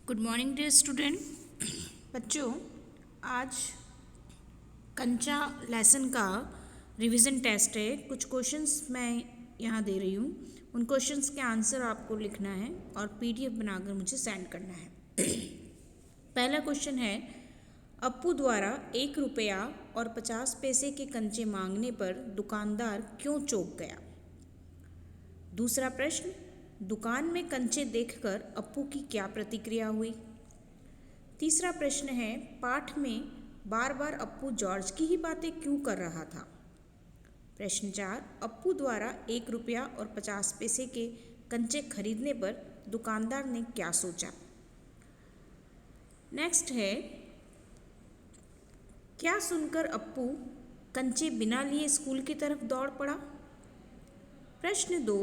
Good morning dear student. बच्चों, आज कंचा लेसन का रिवीजन टेस्ट है। कुछ क्वेश्चंस मैं यहाँ दे रही हूँ। उन क्वेश्चंस के आंसर आपको लिखना है और पीडीएफ बनाकर मुझे सेंड करना है। पहला क्वेश्चन है, अप्पू द्वारा 1 रुपया और 50 पैसे के कंचे मांगने पर दुकानदार क्यों चौंक गया। दूसरा प्रश्न, दुकान में कंचे देखकर अप्पू की क्या प्रतिक्रिया हुई। तीसरा प्रश्न है, पाठ में बार बार अप्पू जॉर्ज की ही बातें क्यों कर रहा था। प्रश्न 4, अप्पू द्वारा 1 रुपया और 50 पैसे के कंचे खरीदने पर दुकानदार ने क्या सोचा। नेक्स्ट है, क्या सुनकर अप्पू कंचे बिना लिए स्कूल की तरफ दौड़ पड़ा। प्रश्न 2,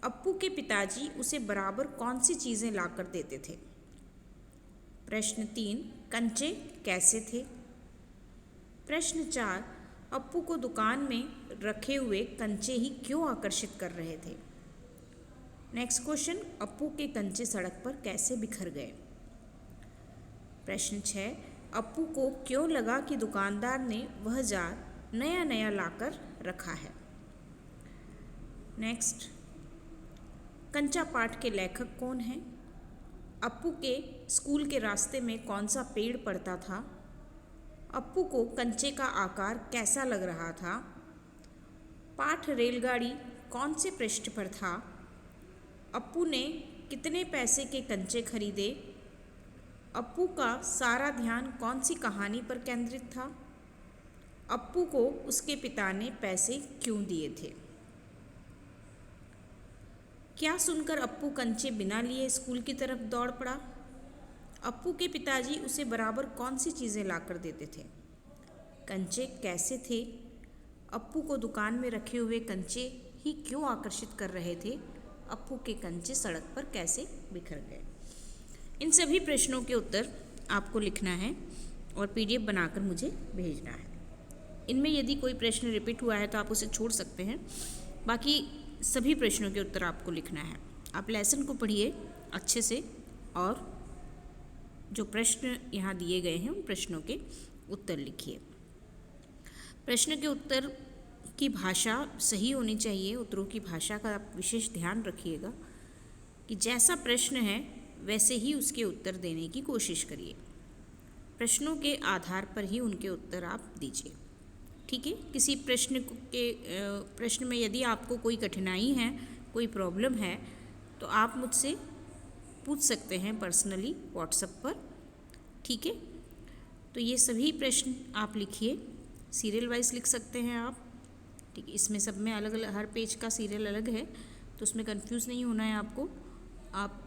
अप्पू के पिताजी उसे बराबर कौन सी चीज़ें लाकर देते थे। प्रश्न 3, कंचे कैसे थे। प्रश्न 4, अप्पू को दुकान में रखे हुए कंचे ही क्यों आकर्षित कर रहे थे। नेक्स्ट क्वेश्चन, अप्पू के कंचे सड़क पर कैसे बिखर गए। प्रश्न 6, अप्पू को क्यों लगा कि दुकानदार ने वह जार नया नया लाकर रखा है। नेक्स्ट, कंचा पाठ के लेखक कौन हैं। अप्पू के स्कूल के रास्ते में कौन सा पेड़ पड़ता था। अप्पू को कंचे का आकार कैसा लग रहा था। पाठ रेलगाड़ी कौन से पृष्ठ पर था। अप्पू ने कितने पैसे के कंचे खरीदे। अप्पू का सारा ध्यान कौन सी कहानी पर केंद्रित था। अप्पू को उसके पिता ने पैसे क्यों दिए थे। क्या सुनकर अप्पू कंचे बिना लिए स्कूल की तरफ दौड़ पड़ा। अप्पू के पिताजी उसे बराबर कौन सी चीज़ें लाकर देते थे। कंचे कैसे थे। अप्पू को दुकान में रखे हुए कंचे ही क्यों आकर्षित कर रहे थे। अप्पू के कंचे सड़क पर कैसे बिखर गए। इन सभी प्रश्नों के उत्तर आपको लिखना है और पीडीएफ बनाकर मुझे भेजना है। इनमें यदि कोई प्रश्न रिपीट हुआ है तो आप उसे छोड़ सकते हैं, बाकी सभी प्रश्नों के उत्तर आपको लिखना है। आप लेसन को पढ़िए अच्छे से और जो प्रश्न यहाँ दिए गए हैं उन प्रश्नों के उत्तर लिखिए। प्रश्न के उत्तर की भाषा सही होनी चाहिए। उत्तरों की भाषा का आप विशेष ध्यान रखिएगा कि जैसा प्रश्न है वैसे ही उसके उत्तर देने की कोशिश करिए। प्रश्नों के आधार पर ही उनके उत्तर आप दीजिए, ठीक है। किसी प्रश्न में यदि आपको कोई कठिनाई है, कोई प्रॉब्लम है, तो आप मुझसे पूछ सकते हैं पर्सनली व्हाट्सएप पर, ठीक है। तो ये सभी प्रश्न आप लिखिए, सीरियल वाइज लिख सकते हैं आप, ठीक है। इसमें सब में अलग अलग, हर पेज का सीरियल अलग है, तो उसमें कंफ्यूज नहीं होना है आपको। आप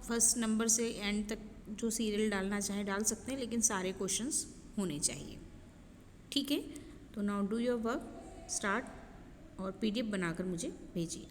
फर्स्ट नंबर से एंड तक जो सीरियल डालना चाहें डाल सकते हैं, लेकिन सारे क्वेश्चंस होने चाहिए, ठीक है। तो now do your work, start और पीडीएफ बनाकर मुझे भेजिए।